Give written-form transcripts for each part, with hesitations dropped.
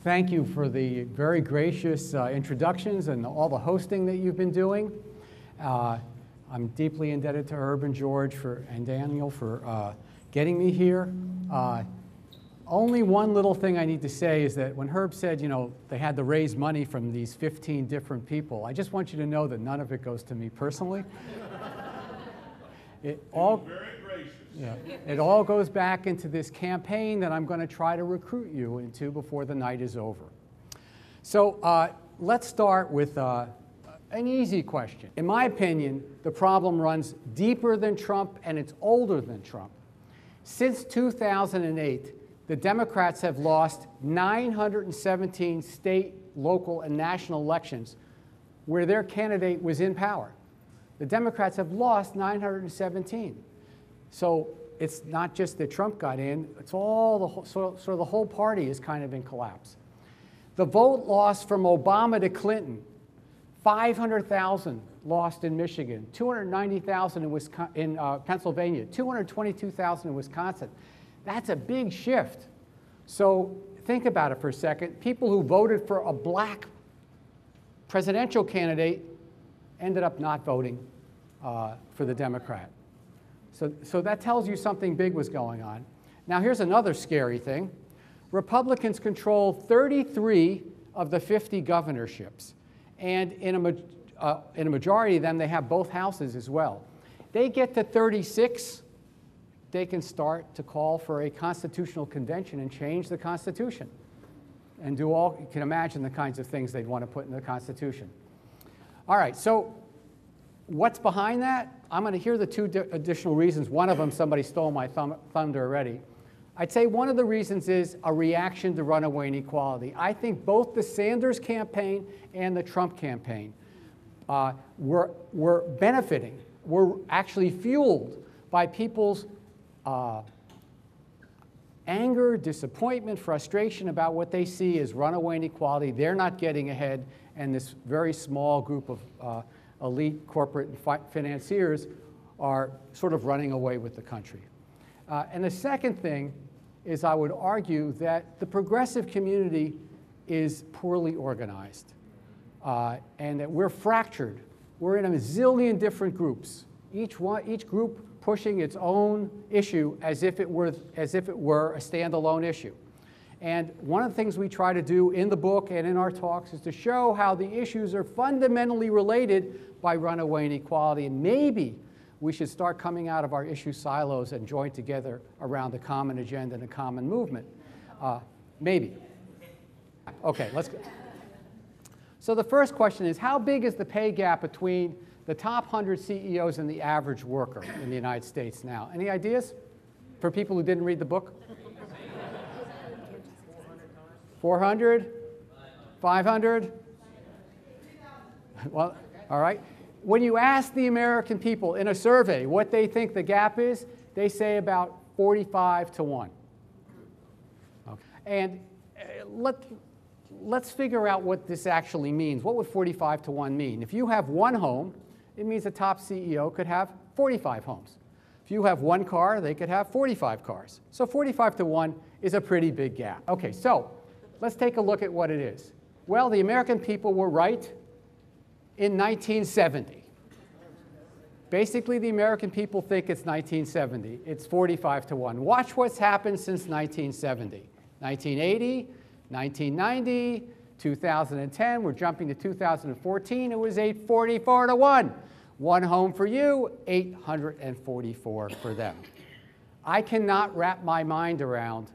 Thank you for the very gracious introductions and all the hosting that you've been doing. I'm deeply indebted to Herb and George and Daniel for getting me here. Only one little thing I need to say is that when Herb said, you know, they had to raise money from these 15 different people, I just want you to know that none of it goes to me personally. It all goes back into this campaign that I'm going to try to recruit you into before the night is over. So let's start with an easy question. In my opinion, the problem runs deeper than Trump and it's older than Trump. Since 2008, the Democrats have lost 917 state, local, and national elections where their candidate was in power. The Democrats have lost 917. So it's not just that Trump got in, it's all so the whole party is kind of in collapse. The vote loss from Obama to Clinton, 500,000 lost in Michigan, 290,000 in Pennsylvania, 222,000 in Wisconsin. That's a big shift. So think about it for a second. People who voted for a black presidential candidate ended up not voting for the Democrat. So that tells you something big was going on. Now here's another scary thing. Republicans control 33 of the 50 governorships. And in a majority of them, they have both houses as well. They get to 36, they can start to call for a constitutional convention and change the Constitution. And do all, you can imagine the kinds of things they'd want to put in the Constitution. All right, so what's behind that? I'm going to hear the two additional reasons. One of them, somebody stole my thunder already. I'd say one of the reasons is a reaction to runaway inequality. I think both the Sanders campaign and the Trump campaign were benefiting, were actually fueled by people's anger, disappointment, frustration about what they see as runaway inequality. They're not getting ahead, and this very small group of elite corporate and financiers are sort of running away with the country. And the second thing is I would argue that the progressive community is poorly organized and that we're fractured. We're in a zillion different groups, each group pushing its own issue as if it were a standalone issue. And one of the things we try to do in the book and in our talks is to show how the issues are fundamentally related by runaway inequality, and maybe we should start coming out of our issue silos and join together around a common agenda and a common movement. Maybe. Okay, let's go. So the first question is, how big is the pay gap between the top 100 CEOs and the average worker in the United States now? Any ideas for people who didn't read the book? 400? 500? Well, all right. When you ask the American people in a survey what they think the gap is, they say about 45 to 1. Okay. And let's figure out what this actually means. What would 45 to 1 mean? If you have one home, it means a top CEO could have 45 homes. If you have one car, they could have 45 cars. So 45 to 1 is a pretty big gap. Okay, so let's take a look at what it is. Well, the American people were right in 1970. Basically, the American people think it's 1970. It's 45 to 1. Watch what's happened since 1970. 1980, 1990, 2010, we're jumping to 2014, it was 844 to 1. One home for you, 844 for them. I cannot wrap my mind around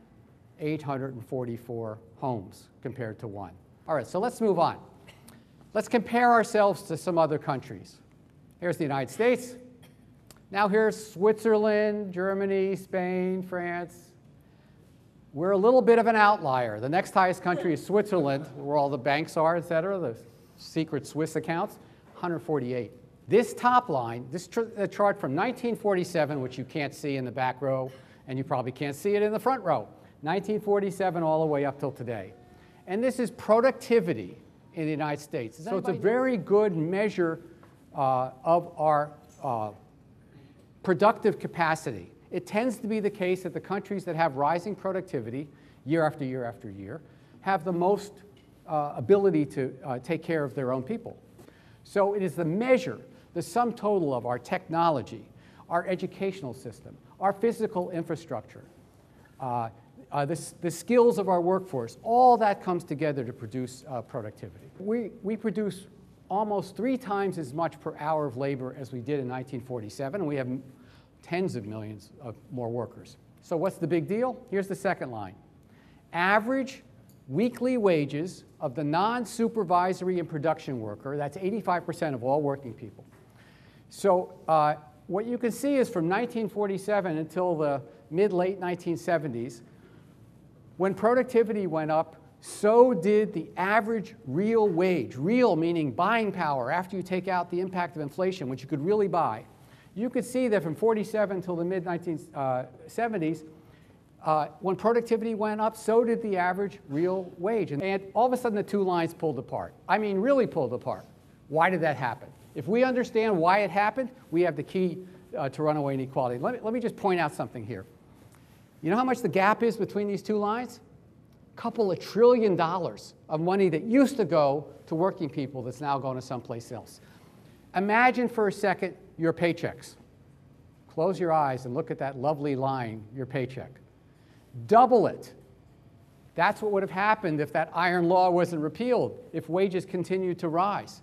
844 homes compared to 1. All right, so let's move on. Let's compare ourselves to some other countries. Here's the United States. Now here's Switzerland, Germany, Spain, France. We're a little bit of an outlier. The next highest country is Switzerland, where all the banks are, et cetera, the secret Swiss accounts, 148. This top line, this chart from 1947, which you can't see in the back row, and you probably can't see it in the front row, 1947 all the way up till today. And this is productivity in the United States. So it's a very good measure of our productive capacity. It tends to be the case that the countries that have rising productivity year after year after year have the most ability to take care of their own people. So it is the measure, the sum total of our technology, our educational system, our physical infrastructure, the skills of our workforce. All that comes together to produce productivity. We produce almost 3 times as much per hour of labor as we did in 1947, and we have tens of millions of more workers. So what's the big deal? Here's the second line. Average weekly wages of the non-supervisory and production worker, that's 85% of all working people. So what you can see is from 1947 until the mid-late 1970s, when productivity went up, so did the average real wage. Real meaning buying power after you take out the impact of inflation, which you could really buy. You could see that from 47 until the mid-1970s, when productivity went up, so did the average real wage. And all of a sudden, the 2 lines pulled apart. I mean, really pulled apart. Why did that happen? If we understand why it happened, we have the key to runaway inequality. Let me just point out something here. You know how much the gap is between these 2 lines? A couple of $1 trillion of money that used to go to working people that's now going to someplace else. Imagine for a second your paychecks. Close your eyes and look at that lovely line, your paycheck. Double it. That's what would have happened if that iron law wasn't repealed, if wages continued to rise.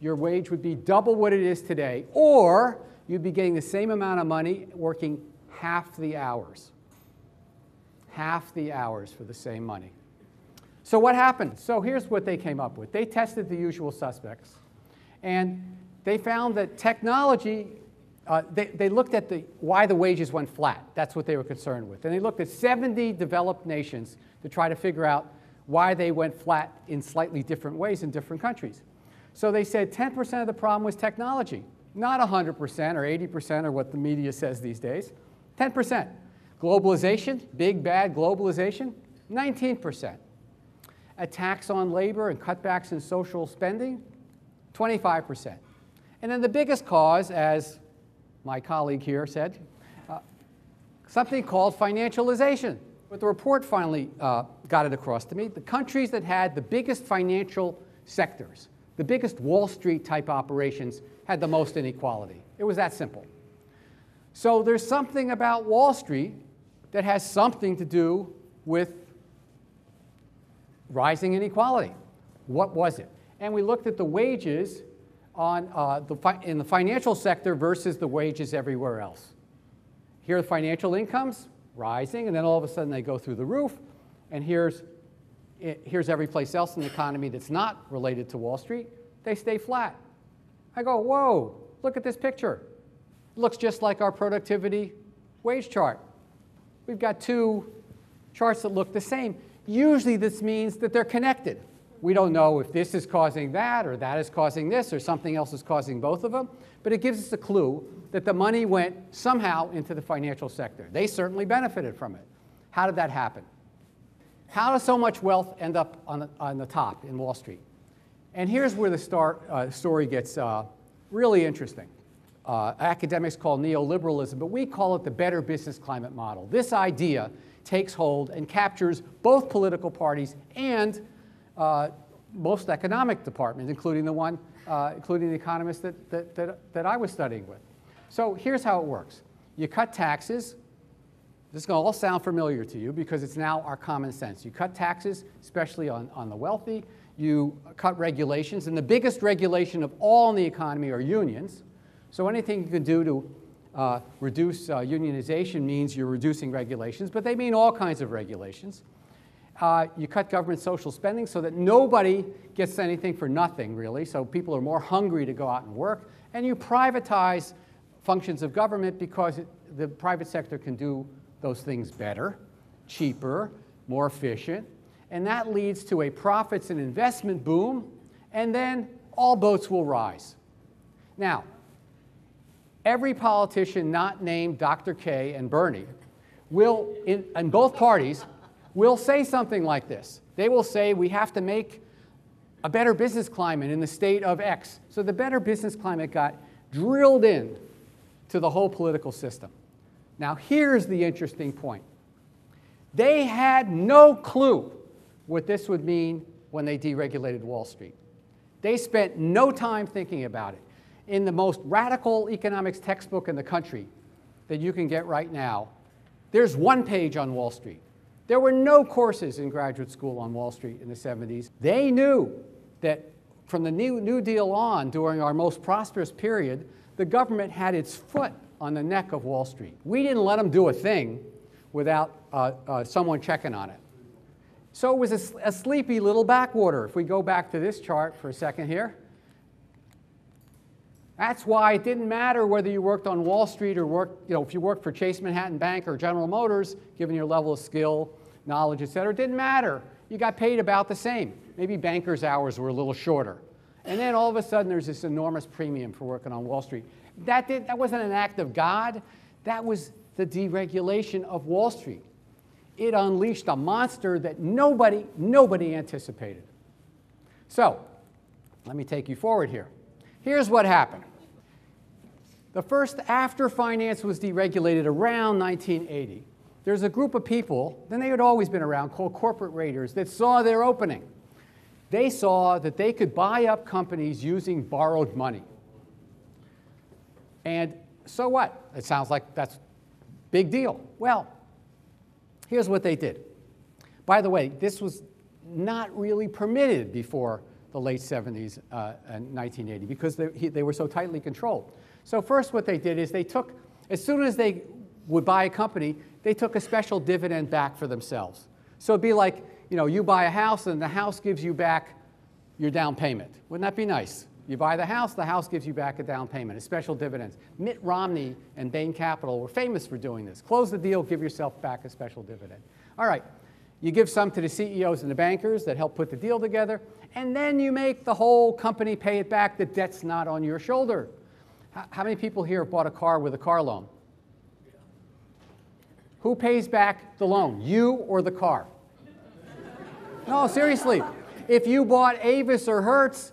Your wage would be double what it is today, or you'd be getting the same amount of money working half the hours. Half the hours for the same money. So what happened? So here's what they came up with. They tested the usual suspects, and they found that technology, they looked at why the wages went flat. That's what they were concerned with. And they looked at 70 developed nations to try to figure out why they went flat in slightly different ways in different countries. So they said 10% of the problem was technology, not 100% or 80% or what the media says these days, 10%. Globalization, big bad globalization, 19%. A tax on labor and cutbacks in social spending, 25%. And then the biggest cause, as my colleague here said, something called financialization. But the report finally got it across to me. The countries that had the biggest financial sectors, the biggest Wall Street type operations, had the most inequality. It was that simple. So there's something about Wall Street that has something to do with rising inequality. What was it? And we looked at the wages in the financial sector versus the wages everywhere else. Here are the financial incomes rising, and then all of a sudden they go through the roof. And here's every place else in the economy that's not related to Wall Street. They stay flat. I go, whoa, look at this picture. It looks just like our productivity wage chart. We've got 2 charts that look the same. Usually this means that they're connected. We don't know if this is causing that, or that is causing this, or something else is causing both of them. But it gives us a clue that the money went somehow into the financial sector. They certainly benefited from it. How did that happen? How does so much wealth end up on the top in Wall Street? And here's where the story gets really interesting. Academics call neoliberalism, but we call it the better business climate model. This idea takes hold and captures both political parties and most economic departments, including the economists that I was studying with. So here's how it works. You cut taxes. This is going to all sound familiar to you because it's now our common sense. You cut taxes, especially on the wealthy. You cut regulations, and the biggest regulation of all in the economy are unions. So anything you can do to reduce unionization means you're reducing regulations, but they mean all kinds of regulations. You cut government social spending so that nobody gets anything for nothing, really, so people are more hungry to go out and work. And you privatize functions of government because the private sector can do those things better, cheaper, more efficient, and that leads to a profits and investment boom, and then all boats will rise. Now, every politician not named Dr. K and Bernie will, in both parties, will say something like this. They will say, we have to make a better business climate in the state of X. So the better business climate got drilled in to the whole political system. Now here's the interesting point. They had no clue what this would mean when they deregulated Wall Street. They spent no time thinking about it. In the most radical economics textbook in the country that you can get right now, there's one page on Wall Street. There were no courses in graduate school on Wall Street in the 70s. They knew that from the New Deal on, during our most prosperous period, the government had its foot on the neck of Wall Street. We didn't let them do a thing without someone checking on it. So it was a sleepy little backwater. If we go back to this chart for a second here, that's why it didn't matter whether you worked on Wall Street or if you worked for Chase Manhattan Bank or General Motors, given your level of skill, knowledge, et cetera, it didn't matter. You got paid about the same. Maybe banker's hours were a little shorter. And then all of a sudden there's this enormous premium for working on Wall Street. That wasn't an act of God. That was the deregulation of Wall Street. It unleashed a monster that nobody anticipated. So let me take you forward here. Here's what happened. The first after finance was deregulated around 1980, there's a group of people, then they had always been around, called corporate raiders, that saw their opening. They saw that they could buy up companies using borrowed money. And so what? It sounds like that's a big deal. Well, here's what they did. By the way, this was not really permitted before the late 70s and 1980 because they were so tightly controlled. So first what they did is they took, as soon as they would buy a company, they took a special dividend back for themselves. So it'd be like, you buy a house and the house gives you back your down payment. Wouldn't that be nice? You buy the house gives you back a down payment, a special dividends. Mitt Romney and Bain Capital were famous for doing this. Close the deal, give yourself back a special dividend. All right, you give some to the CEOs and the bankers that help put the deal together, and then you make the whole company pay it back. The debt's not on your shoulder. How many people here have bought a car with a car loan? Who pays back the loan, you or the car? No, seriously. If you bought Avis or Hertz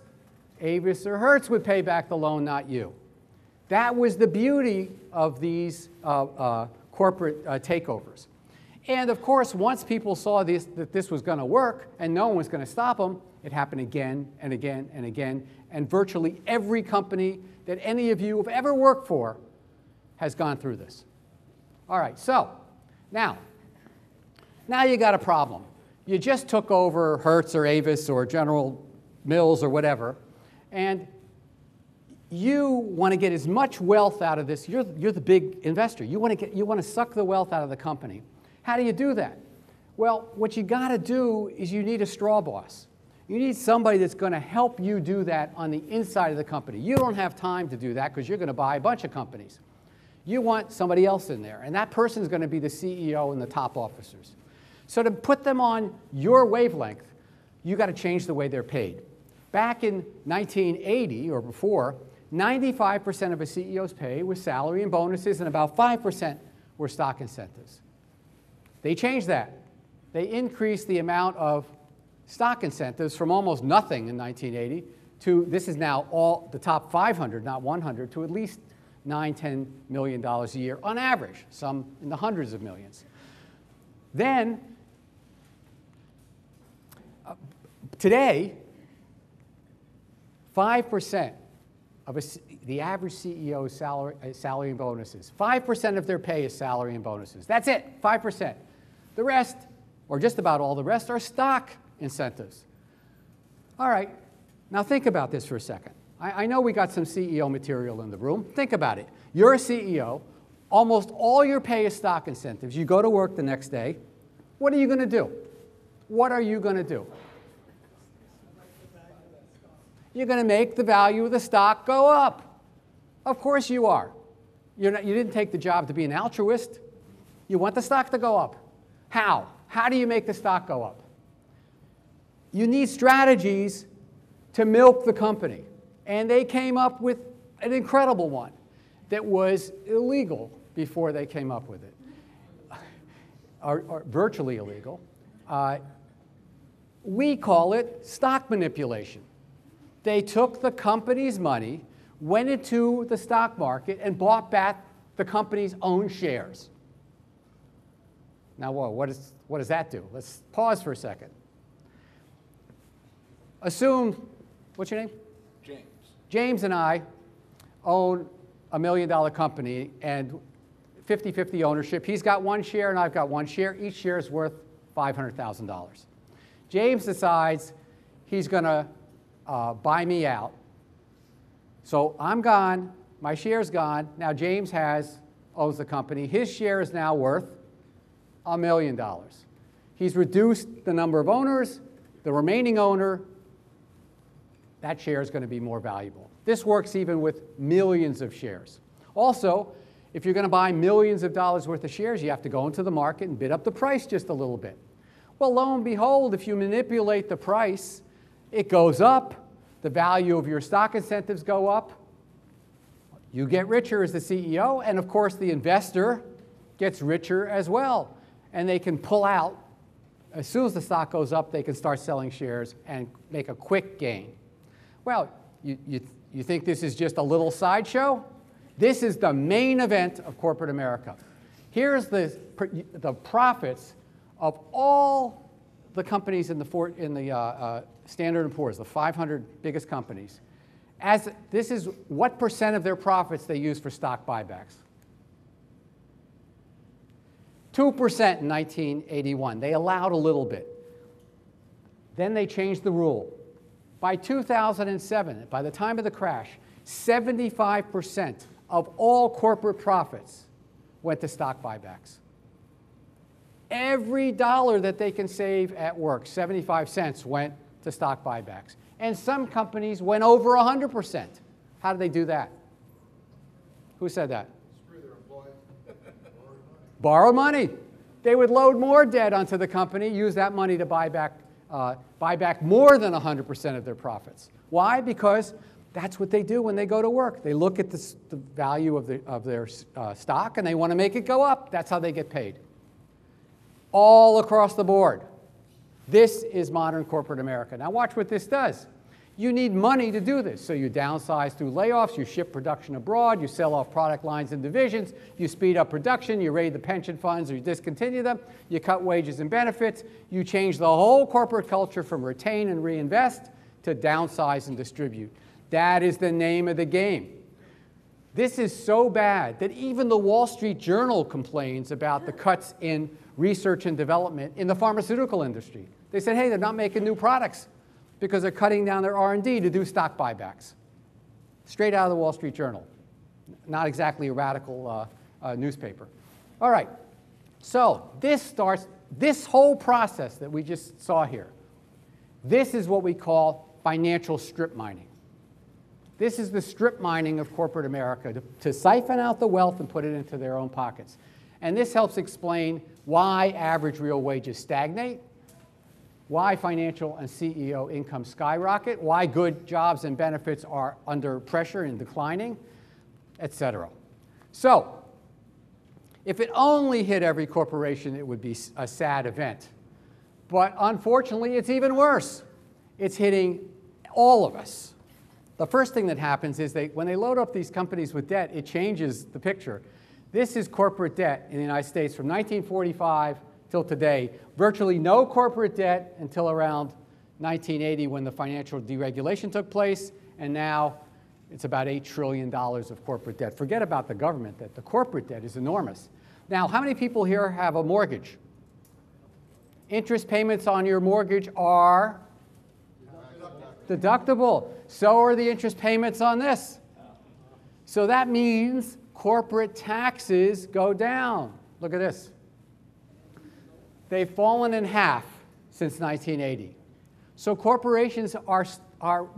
would pay back the loan, not you. That was the beauty of these corporate takeovers. And of course, once people saw that this was going to work and no one was going to stop them, it happened again and again and again. And virtually every company that any of you have ever worked for has gone through this. All right, so now you got a problem. You just took over Hertz or Avis or General Mills or whatever, and you want to get as much wealth out of this. You're the big investor. You want to suck the wealth out of the company. How do you do that? Well, what you got to do is you need a straw boss. You need somebody that's going to help you do that on the inside of the company. You don't have time to do that because you're going to buy a bunch of companies. You want somebody else in there, and that person is going to be the CEO and the top officers. So to put them on your wavelength, you got to change the way they're paid. Back in 1980 or before, 95% of a CEO's pay was salary and bonuses, and about 5% were stock incentives. They changed that. They increased the amount of stock incentives from almost nothing in 1980 to, this is now all the top 500, not 100, to at least $9–10 million a year on average, some in the hundreds of millions. Then, today, 5% of the average CEO's salary and bonuses. 5% of their pay is salary and bonuses. That's it, 5%. The rest, or just about all the rest, are stock incentives. All right, now think about this for a second. I know we got some CEO material in the room. Think about it. You're a CEO. Almost all your pay is stock incentives. You go to work the next day. What are you going to do? What are you going to do? You're going to make the value of the stock go up. Of course you are. You didn't take the job to be an altruist. You want the stock to go up. How? How do you make the stock go up? You need strategies to milk the company. And they came up with an incredible one that was illegal before they came up with it, or virtually illegal. We call it stock manipulation. They took the company's money, went into the stock market, and bought back the company's own shares. Now, what does that do? Let's pause for a second. assume, what's your name? James. James and I own $1 million company and 50-50 ownership. He's got one share and I've got one share. Each share is worth $500,000. James decides he's going to buy me out. So I'm gone, my share's gone. Now James owns the company. His share is now worth $1 million. He's reduced the number of owners. The remaining owner, that share is going to be more valuable. This works even with millions of shares. Also, if you're going to buy millions of dollars worth of shares, you have to go into the market and bid up the price just a little bit. Well, lo and behold, if you manipulate the price, it goes up. The value of your stock incentives go up. You get richer as the CEO, and of course the investor gets richer as well. And they can pull out. As soon as the stock goes up, they can start selling shares and make a quick gain. Well, you think this is just a little sideshow? This is the main event of corporate America. Here's the profits of all the companies in the Standard & Poor's, the 500 biggest companies. This is what percent of their profits they use for stock buybacks. 2% in 1981. They allowed a little bit. Then they changed the rule. By 2007, by the time of the crash, 75% of all corporate profits went to stock buybacks. Every dollar that they can save at work, 75 cents, went to stock buybacks. And some companies went over 100%. How did they do that? Who said that? Screw their employees. Borrow money. They would load more debt onto the company, use that money to buy back more than 100% of their profits. Why? Because that's what they do when they go to work. They look at the value of their stock and they want to make it go up. That's how they get paid. All across the board. This is modern corporate America. Now watch what this does. You need money to do this. So you downsize through layoffs, you ship production abroad, you sell off product lines and divisions, you speed up production, you raid the pension funds or you discontinue them, you cut wages and benefits, you change the whole corporate culture from retain and reinvest to downsize and distribute. That is the name of the game. This is so bad that even the Wall Street Journal complains about the cuts in research and development in the pharmaceutical industry. They said, hey, they're not making new products because they're cutting down their R&D to do stock buybacks. Straight out of the Wall Street Journal. Not exactly a radical newspaper. All right, so this whole process that we just saw here, this is what we call financial strip mining. This is the strip mining of corporate America to siphon out the wealth and put it into their own pockets. And this helps explain why average real wages stagnate, why financial and CEO income skyrocket, why good jobs and benefits are under pressure and declining, etc. So, if it only hit every corporation, it would be a sad event. But unfortunately, it's even worse. It's hitting all of us. The first thing that happens is when they load up these companies with debt, it changes the picture. This is corporate debt in the United States from 1945 till today. Virtually no corporate debt until around 1980 when the financial deregulation took place, and now it's about $8 trillion of corporate debt. Forget about the government debt. The corporate debt is enormous. Now, how many people here have a mortgage? Interest payments on your mortgage are deductible. So are the interest payments on this. So that means corporate taxes go down. Look at this. They've fallen in half since 1980. So corporations have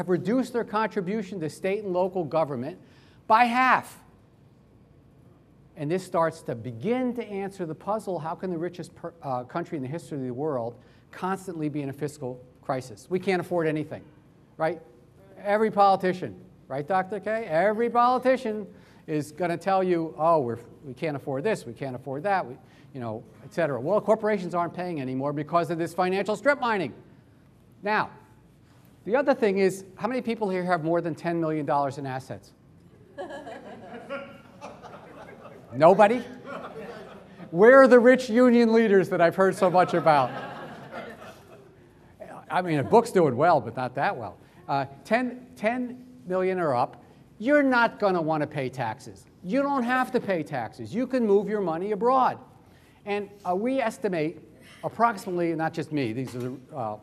reduced their contribution to state and local government by half. And this starts to begin to answer the puzzle, how can the richest country in the history of the world constantly be in a fiscal crisis? We can't afford anything, right? Every politician, right, Dr. K? Every politician is going to tell you, oh, we can't afford this, we can't afford that, et cetera. Well, corporations aren't paying anymore because of this financial strip mining. Now, the other thing is, how many people here have more than $10 million in assets? Nobody? Where are the rich union leaders that I've heard so much about? I mean, a book's doing well, but not that well. 10 million or up, you're not going to want to pay taxes. You don't have to pay taxes. You can move your money abroad. And we estimate approximately, not just me, these are the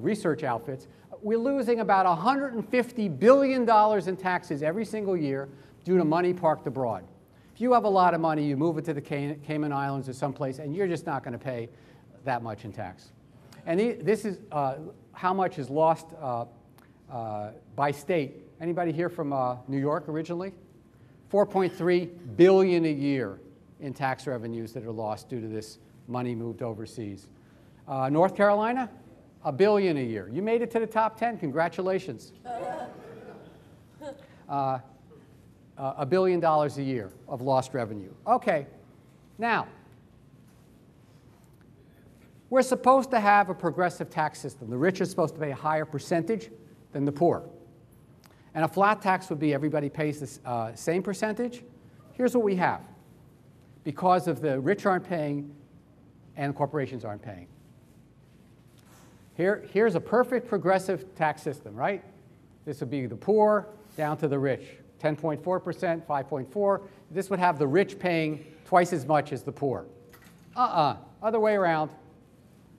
research outfits, we're losing about $150 billion in taxes every single year due to money parked abroad. If you have a lot of money, you move it to the Cayman Islands or someplace, and you're just not going to pay that much in tax. And this is how much is lost by state. Anybody here from New York originally? 4.3 billion a year in tax revenues that are lost due to this money moved overseas. North Carolina, $1 billion a year. You made it to the top 10. Congratulations. $1 billion a year of lost revenue. Okay, now, we're supposed to have a progressive tax system. The rich are supposed to pay a higher percentage than the poor. And a flat tax would be everybody pays the same percentage. Here's what we have. Because of the rich aren't paying and corporations aren't paying. Here's a perfect progressive tax system, right? This would be the poor down to the rich. 10.4%, 5.4. This would have the rich paying twice as much as the poor. Other way around.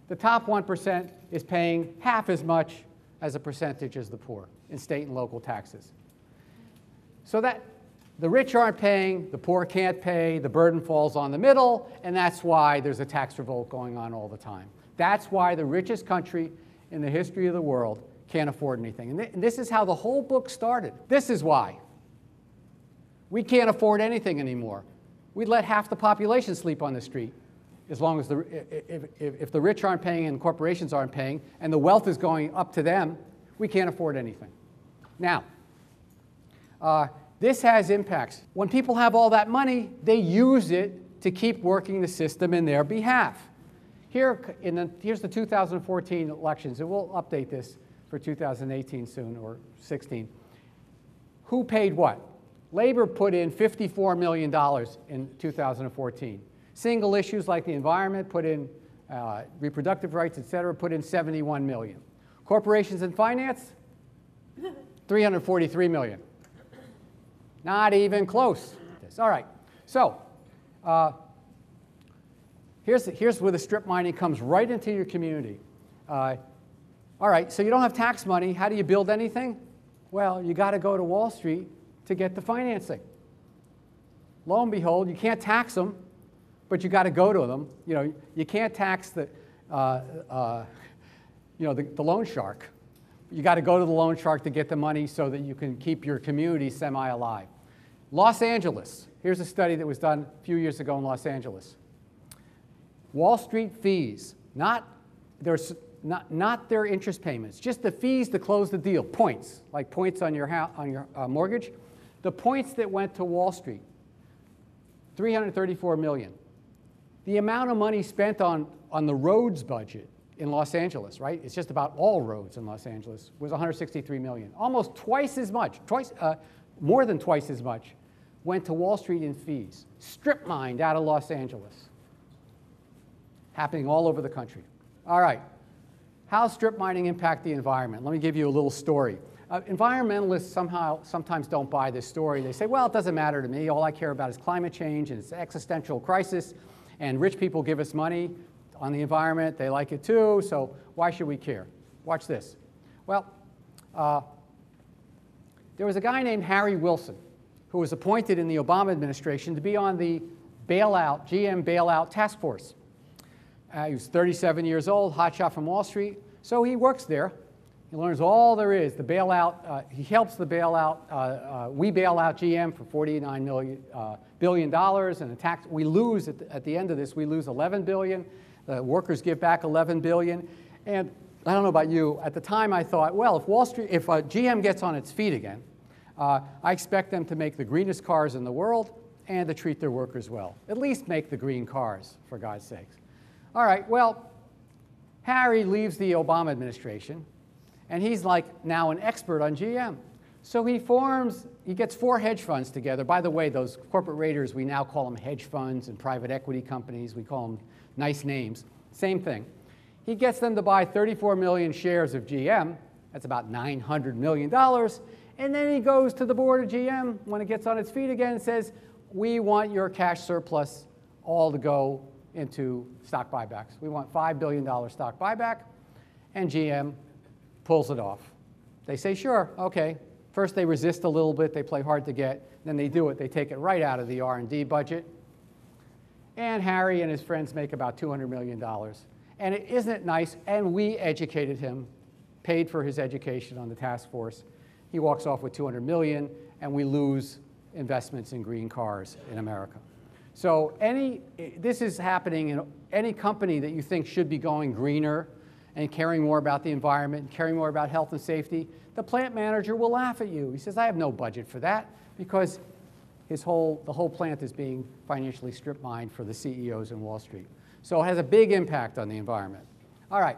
The top 1% is paying half as much as a percentage as the poor in state and local taxes. So that the rich aren't paying, the poor can't pay, the burden falls on the middle, and that's why there's a tax revolt going on all the time. That's why the richest country in the history of the world can't afford anything. And this is how the whole book started. This is why. We can't afford anything anymore. We'd let half the population sleep on the street as long as if the rich aren't paying and corporations aren't paying and the wealth is going up to them, we can't afford anything. Now, this has impacts. When people have all that money, they use it to keep working the system in their behalf. Here's the 2014 elections, and we'll update this for 2018 soon, or 16. Who paid what? Labor put in $54 million in 2014. Single issues like the environment put in reproductive rights, et cetera, put in $71 million. Corporations and finance, $343 million. Not even close. All right, so here's where the strip mining comes right into your community. All right, so you don't have tax money. How do you build anything? Well, you got to go to Wall Street to get the financing. Lo and behold, you can't tax them, but you got to go to them. You know, you can't tax the loan shark. You got to go to the loan shark to get the money so that you can keep your community semi-alive. Los Angeles. Here's a study that was done a few years ago in Los Angeles. Wall Street fees, not their interest payments, just the fees to close the deal, points, like points on your mortgage. The points that went to Wall Street, $334 million. The amount of money spent on the roads budget in Los Angeles, right? It's just about all roads in Los Angeles, was $163 million. Almost twice as much, more than twice as much, went to Wall Street in fees. Strip mined out of Los Angeles. Happening all over the country. All right, how strip mining impact the environment? Let me give you a little story. Environmentalists sometimes don't buy this story. They say, well, it doesn't matter to me. All I care about is climate change and it's an existential crisis, and rich people give us money on the environment. They like it too, so why should we care? Watch this. Well, there was a guy named Harry Wilson who was appointed in the Obama administration to be on the GM bailout task force. He was 37 years old, hotshot from Wall Street, so he works there. He learns all there is. The bailout, he helps the bailout. We bail out GM for $49 billion, and the tax, we lose at the end of this. We lose $11 billion. The workers give back $11 billion. And I don't know about you. At the time, I thought, well, if GM gets on its feet again, I expect them to make the greenest cars in the world and to treat their workers well. At least make the green cars, for God's sakes. All right. Well, Harry leaves the Obama administration. And he's like now an expert on GM. So he gets 4 hedge funds together. By the way, those corporate raiders, we now call them hedge funds and private equity companies. We call them nice names. Same thing. He gets them to buy 34 million shares of GM. That's about $900 million. And then he goes to the board of GM when it gets on its feet again and says, we want your cash surplus all to go into stock buybacks. We want $5 billion stock buyback. And GM pulls it off. They say, sure, OK. First, they resist a little bit. They play hard to get. Then they do it. They take it right out of the R&D budget. And Harry and his friends make about $200 million. And isn't it nice? And we educated him, paid for his education on the task force. He walks off with $200 million, and we lose investments in green cars in America. So this is happening in any company that you think should be going greener and caring more about the environment, caring more about health and safety. The plant manager will laugh at you. He says, I have no budget for that, because the whole plant is being financially strip mined for the CEOs in Wall Street. So it has a big impact on the environment. All right.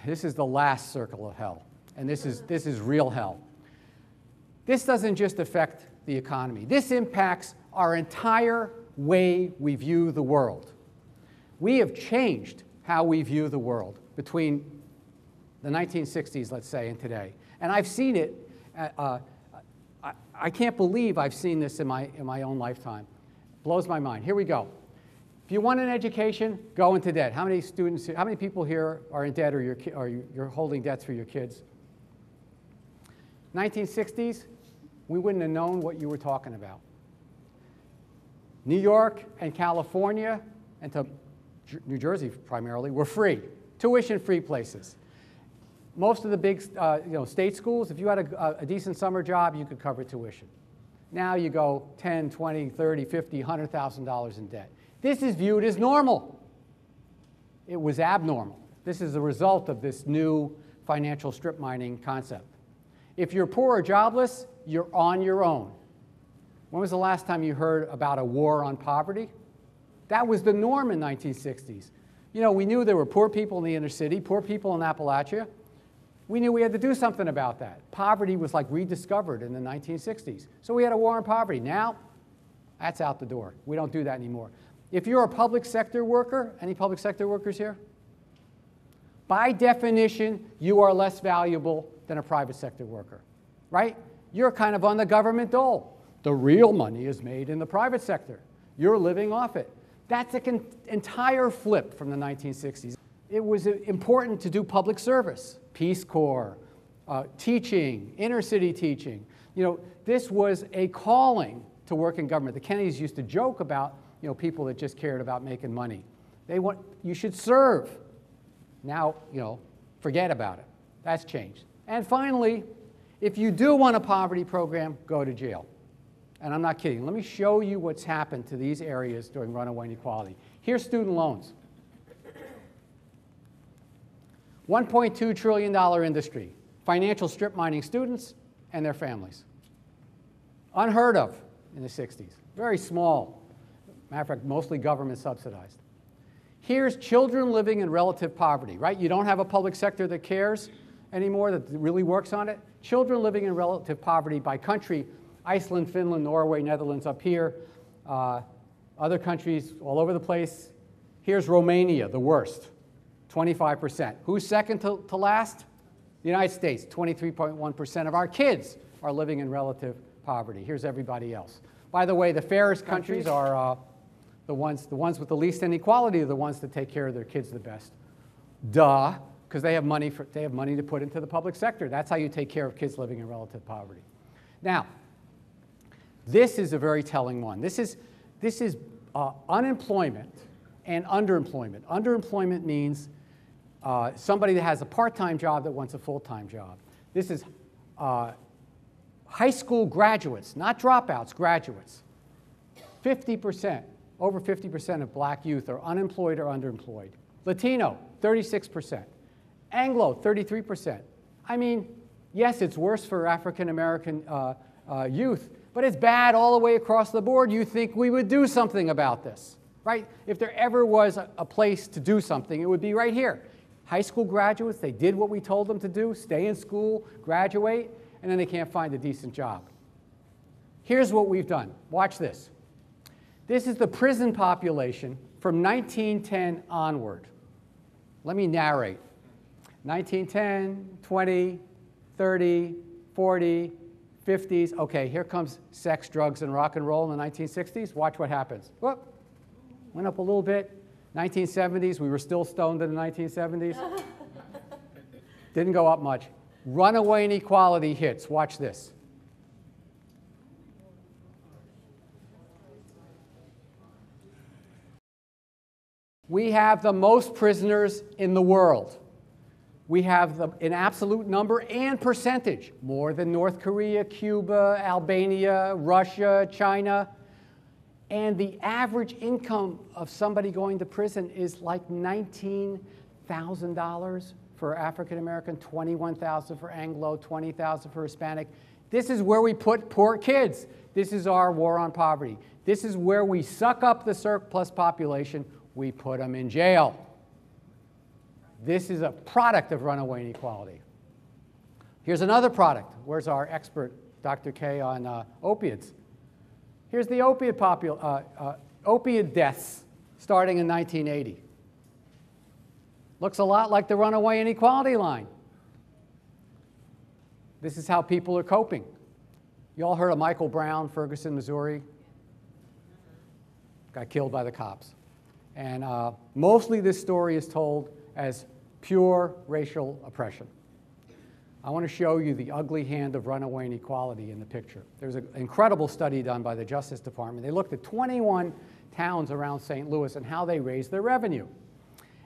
This is the last circle of hell. And this is real hell. This doesn't just affect the economy. This impacts our entire way we view the world. We have changed how we view the world between the 1960s, let's say, and today. And I've seen it. I can't believe I've seen this in my own lifetime. Blows my mind. Here we go. If you want an education, go into debt. How many students, how many people here are in debt, or you're holding debts for your kids? 1960s, we wouldn't have known what you were talking about. New York and California, and to New Jersey primarily, were free, tuition-free places. Most of the big state schools, if you had a decent summer job, you could cover tuition. Now you go 10, 20, 30, 50, $100,000 in debt. This is viewed as normal. It was abnormal. This is the result of this new financial strip mining concept. If you're poor or jobless, you're on your own. When was the last time you heard about a war on poverty? That was the norm in the 1960s. You know, we knew there were poor people in the inner city, poor people in Appalachia. We knew we had to do something about that. Poverty was like rediscovered in the 1960s. So we had a war on poverty. Now, that's out the door. We don't do that anymore. If you're a public sector worker, any public sector workers here? By definition, you are less valuable than a private sector worker, right? You're kind of on the government dole. The real money is made in the private sector. You're living off it. That's an entire flip from the 1960s. It was important to do public service, Peace Corps, teaching, inner city teaching. You know, this was a calling to work in government. The Kennedys used to joke about, you know, people that just cared about making money. You should serve. Now, you know, forget about it. That's changed. And finally, if you do want a poverty program, go to jail. And I'm not kidding. Let me show you what's happened to these areas during runaway inequality. Here's student loans. $1.2 trillion industry. Financial strip mining students and their families. Unheard of in the 60s. Very small. Matter of fact, mostly government subsidized. Here's children living in relative poverty, right? You don't have a public sector that cares anymore, that really works on it. Children living in relative poverty by country: Iceland, Finland, Norway, Netherlands up here. Other countries all over the place. Here's Romania, the worst, 25%. Who's second to last? The United States, 23.1% of our kids are living in relative poverty. Here's everybody else. By the way, the fairest countries are the ones with the least inequality are the ones that take care of their kids the best. Duh, because they have money to put into the public sector. That's how you take care of kids living in relative poverty. Now, this is a very telling one. This is unemployment and underemployment. Underemployment means somebody that has a part-time job that wants a full-time job. This is high school graduates, not dropouts, graduates. 50%, over 50% of black youth are unemployed or underemployed. Latino, 36%. Anglo, 33%. I mean, yes, it's worse for African-American youth, but it's bad all the way across the board. You think we would do something about this, right? If there ever was a place to do something, it would be right here. High school graduates, they did what we told them to do, stay in school, graduate, and then they can't find a decent job. Here's what we've done. Watch this. This is the prison population from 1910 onward. Let me narrate. 1910, 20, 30, 40, 50s. Okay, here comes sex, drugs, and rock and roll in the 1960s. Watch what happens. Whoop. Went up a little bit. 1970s, we were still stoned in the 1970s. Didn't go up much. Runaway inequality hits. Watch this. We have the most prisoners in the world. We have in absolute number and percentage, more than North Korea, Cuba, Albania, Russia, China. And the average income of somebody going to prison is like $19,000 for African American, $21,000 for Anglo, $20,000 for Hispanic. This is where we put poor kids. This is our war on poverty. This is where we suck up the surplus population. We put them in jail. This is a product of runaway inequality. Here's another product. Where's our expert, Dr. K, on opiates? Here's the opiate deaths starting in 1980. Looks a lot like the runaway inequality line. This is how people are coping. You all heard of Michael Brown, Ferguson, Missouri? Got killed by the cops. And mostly this story is told as pure racial oppression. I want to show you the ugly hand of runaway inequality in the picture. There's an incredible study done by the Justice Department. They looked at 21 towns around St. Louis and how they raised their revenue.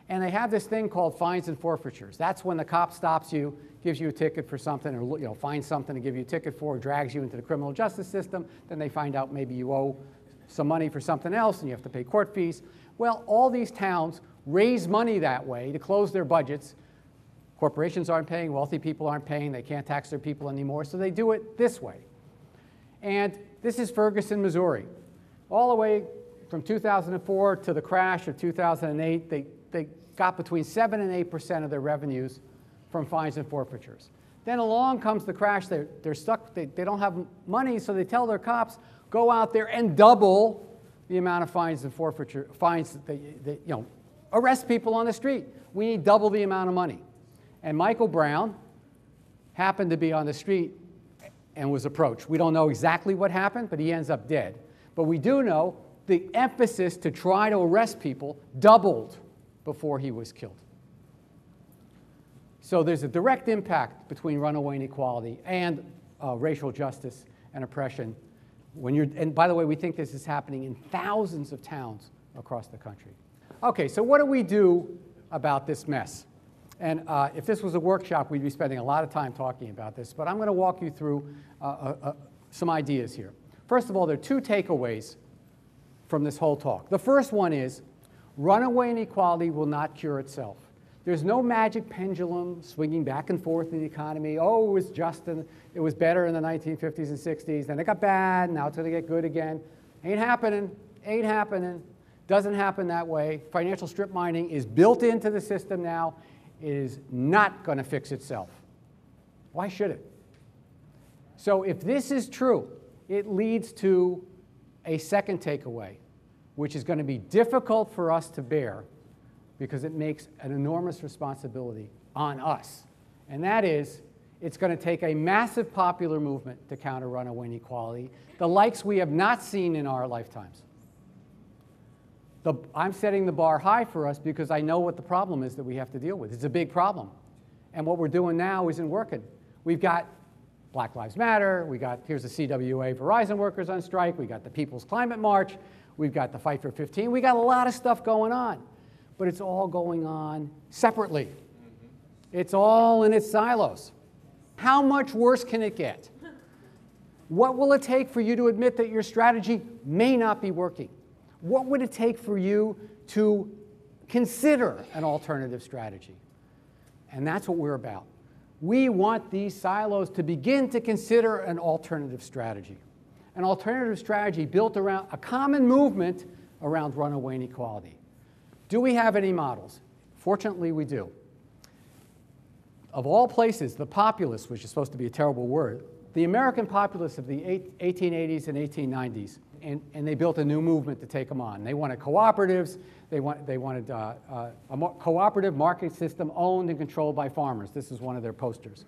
And they have this thing called fines and forfeitures. That's when the cop stops you, gives you a ticket for something, or finds something to give you a ticket for, drags you into the criminal justice system. Then they find out maybe you owe some money for something else and you have to pay court fees. Well, all these towns raise money that way to close their budgets. Corporations aren't paying, wealthy people aren't paying, they can't tax their people anymore, so they do it this way. And this is Ferguson, Missouri. All the way from 2004 to the crash of 2008, they got between 7 and 8% of their revenues from fines and forfeitures. Then along comes the crash, they're stuck, they don't have money, so they tell their cops, go out there and double the amount of fines and forfeiture, arrest people on the street. We need double the amount of money. And Michael Brown happened to be on the street and was approached. We don't know exactly what happened, but he ends up dead. But we do know the emphasis to try to arrest people doubled before he was killed. So there's a direct impact between runaway inequality and racial justice and oppression. And by the way, we think this is happening in thousands of towns across the country. Okay, so what do we do about this mess? And if this was a workshop, we'd be spending a lot of time talking about this, but I'm going to walk you through some ideas here. First of all, there are two takeaways from this whole talk. The first one is runaway inequality will not cure itself. There's no magic pendulum swinging back and forth in the economy. Oh, it was better in the 1950s and 60s, then it got bad, now it's going to get good again. Ain't happening, ain't happening. Doesn't happen that way. Financial strip mining is built into the system now. It is not going to fix itself. Why should it? So if this is true, it leads to a second takeaway, which is going to be difficult for us to bear because it makes an enormous responsibility on us. And that is, it's going to take a massive popular movement to counter runaway inequality, the likes we have not seen in our lifetimes. I'm setting the bar high for us because I know what the problem is that we have to deal with. It's a big problem. And what we're doing now isn't working. We've got Black Lives Matter. Here's the CWA Verizon workers on strike. We got the People's Climate March. We've got the Fight for 15. We got a lot of stuff going on. But it's all going on separately. It's all in its silos. How much worse can it get? What will it take for you to admit that your strategy may not be working? What would it take for you to consider an alternative strategy? And that's what we're about. We want these silos to begin to consider an alternative strategy. An alternative strategy built around a common movement around runaway inequality. Do we have any models? Fortunately, we do. Of all places, the populace, which is supposed to be a terrible word, the American populace of the 1880s and 1890s and they built a new movement to take them on. They wanted cooperatives. They wanted a cooperative market system owned and controlled by farmers. This is one of their posters.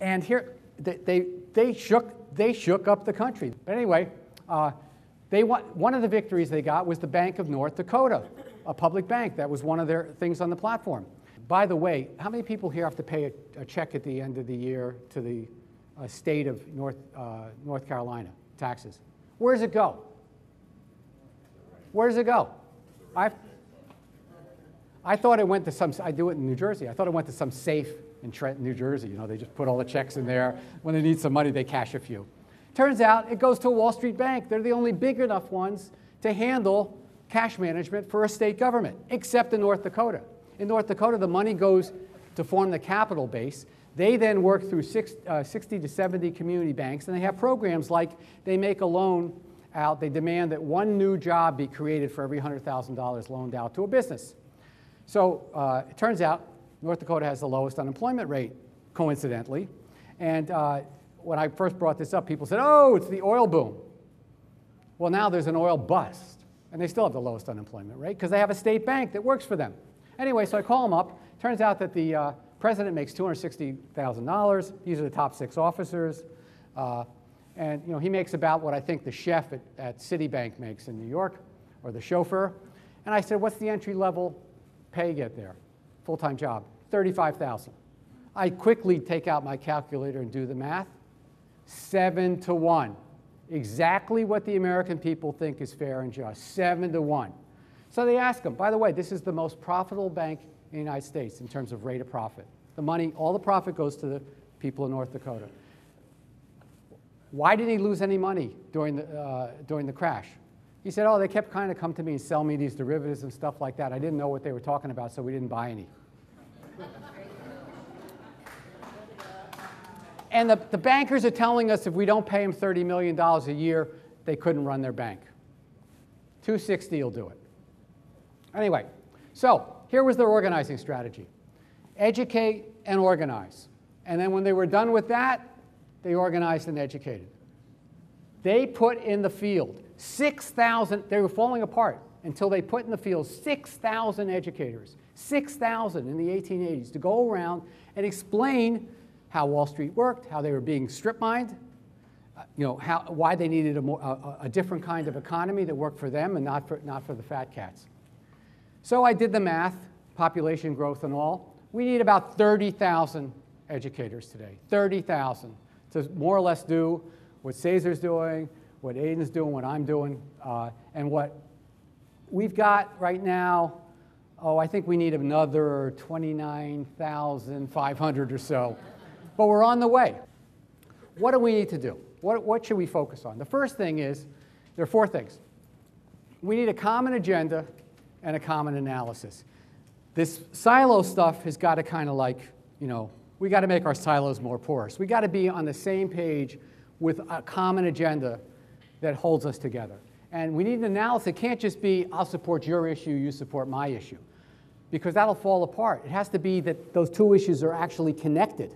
And here, they shook up the country. But anyway, one of the victories they got was the Bank of North Dakota, a public bank. That was one of their things on the platform. By the way, how many people here have to pay a check at the end of the year to the state of North Carolina, taxes? Where does it go? Where does it go? I thought it went to some, I do it in New Jersey, I thought it went to some safe in Trenton, New Jersey. You know, they just put all the checks in there. When they need some money, they cash a few. Turns out it goes to a Wall Street bank. They're the only big enough ones to handle cash management for a state government, except in North Dakota. In North Dakota, the money goes to form the capital base. They then work through 60 to 70 community banks, and they have programs like they make a loan out. They demand that one new job be created for every $100,000 loaned out to a business. So it turns out North Dakota has the lowest unemployment rate, coincidentally. And when I first brought this up, people said, oh, it's the oil boom. Well, now there's an oil bust, and they still have the lowest unemployment rate because they have a state bank that works for them. Anyway, so I call them up. Turns out that the president makes $260,000. These are the top 6 officers. And you know, he makes about what I think the chef at Citibank makes in New York, or the chauffeur. And I said, what's the entry-level pay get there? Full-time job, $35,000. I quickly take out my calculator and do the math. 7 to 1. Exactly what the American people think is fair and just, 7 to 1. So they ask him, by the way, this is the most profitable bank in the United States in terms of rate of profit. The money, all the profit goes to the people in North Dakota. Why didn't he lose any money during the crash? He said, oh, they kept kind of come to me and sell me these derivatives and stuff like that. I didn't know what they were talking about, so we didn't buy any. And the bankers are telling us if we don't pay them $30 million a year, they couldn't run their bank. 260 will do it. Anyway, so here was their organizing strategy. Educate and organize. And then when they were done with that, they organized and educated. They put in the field 6,000, they were falling apart until they put in the field 6,000 educators, 6,000 in the 1880s to go around and explain how Wall Street worked, how they were being strip-mined, why they needed a different kind of economy that worked for them and not for the fat cats. So I did the math, population growth and all. We need about 30,000 educators today, 30,000 to more or less do what Cesar's doing, what Aiden's doing, what I'm doing, and what we've got right now. Oh, I think we need another 29,500 or so. But we're on the way. What do we need to do? What should we focus on? The first thing is, there are 4 things. We need a common agenda and a common analysis. This silo stuff has got to kind of like, we got to make our silos more porous. We got to be on the same page with a common agenda that holds us together. And we need an analysis. It can't just be, I'll support your issue, you support my issue, because that'll fall apart. It has to be that those 2 issues are actually connected.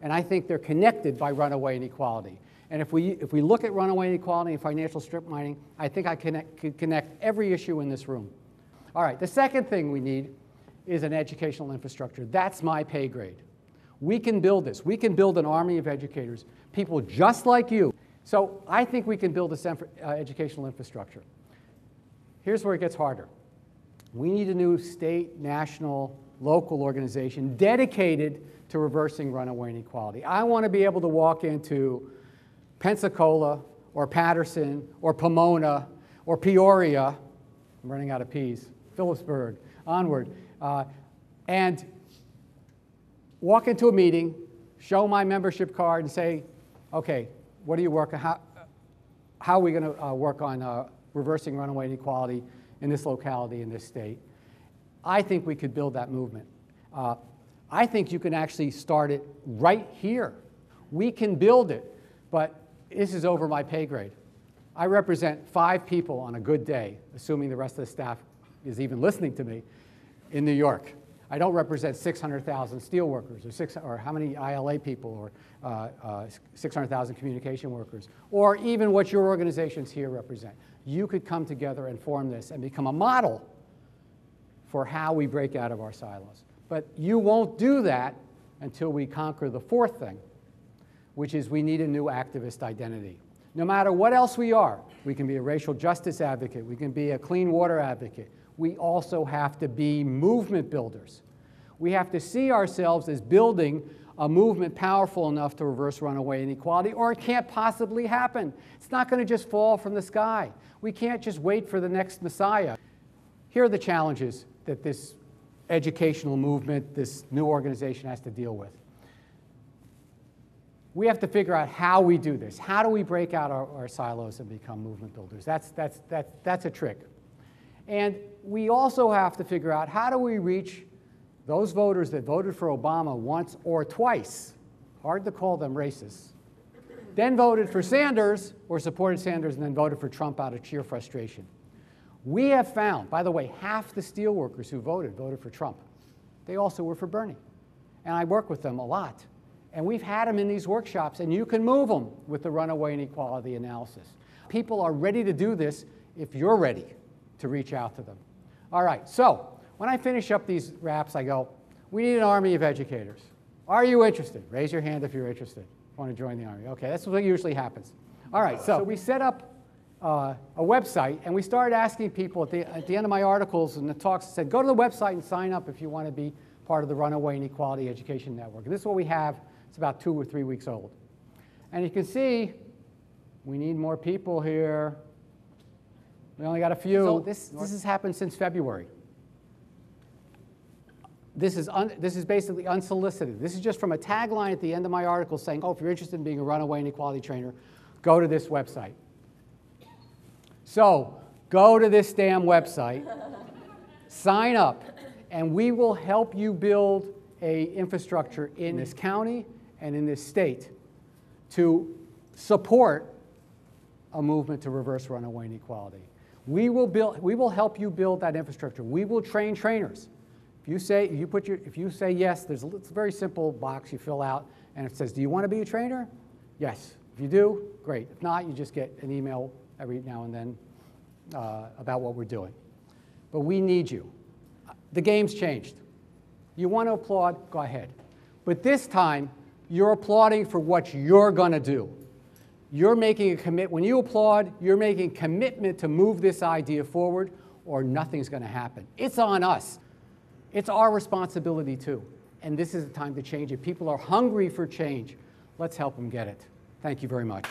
And I think they're connected by runaway inequality. And if we look at runaway inequality and financial strip mining, I think I could connect every issue in this room. All right, the second thing we need is an educational infrastructure. That's my pay grade. We can build this. We can build an army of educators, people just like you. So I think we can build this educational infrastructure. Here's where it gets harder. We need a new state, national, local organization dedicated to reversing runaway inequality. I want to be able to walk into Pensacola or Patterson or Pomona or Peoria, I'm running out of P's, Phillipsburg, onward, and walk into a meeting, show my membership card and say, okay, what are you working, how are we going to work on reversing runaway inequality in this locality, in this state? I think we could build that movement. I think you can actually start it right here. We can build it, but this is over my pay grade. I represent 5 people on a good day, assuming the rest of the staff is even listening to me, in New York. I don't represent 600,000 steelworkers or how many ILA people or 600,000 communication workers, or even what your organizations here represent. You could come together and form this and become a model for how we break out of our silos. But you won't do that until we conquer the fourth thing, which is we need a new activist identity. No matter what else we are, we can be a racial justice advocate, we can be a clean water advocate, we also have to be movement builders. We have to see ourselves as building a movement powerful enough to reverse runaway inequality, or it can't possibly happen. It's not going to just fall from the sky. We can't just wait for the next Messiah. Here are the challenges that this educational movement, this new organization has to deal with. We have to figure out how we do this. How do we break out our silos and become movement builders? That's a trick. And we also have to figure out how do we reach those voters that voted for Obama once or twice, hard to call them racists, then voted for Sanders or supported Sanders and then voted for Trump out of sheer frustration. We have found, by the way, half the steelworkers who voted for Trump. They also were for Bernie. And I work with them a lot. And we've had them in these workshops, and you can move them with the runaway inequality analysis. People are ready to do this if you're ready to reach out to them. All right, so when I finish up these wraps, I go, we need an army of educators. Are you interested? Raise your hand if you're interested. Want to join the army? Okay, that's what usually happens. All right, so we set up a website, and we started asking people at the end of my articles and the talks, said, go to the website and sign up if you want to be part of the Runaway Inequality Education Network. And this is what we have. It's about 2 or 3 weeks old. And you can see we need more people here. We only got a few. So this has happened since February. This is basically unsolicited. This is just from a tagline at the end of my article saying, oh, if you're interested in being a runaway inequality trainer, go to this website. So go to this damn website, sign up, and we will help you build an infrastructure in this county and in this state to support a movement to reverse runaway inequality. We will help you build that infrastructure. We will train trainers. If you say yes, it's a very simple box you fill out, and it says, do you want to be a trainer? Yes. If you do, great. If not, you just get an email every now and then about what we're doing. But we need you. The game's changed. You want to applaud? Go ahead. But this time, you're applauding for what you're going to do. You're making a commitment. When you applaud, you're making a commitment to move this idea forward, or nothing's going to happen. It's on us. It's our responsibility, too. And this is the time to change it. People are hungry for change. Let's help them get it. Thank you very much.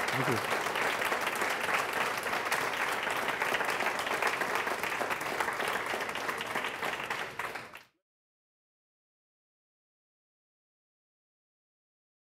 Thank you.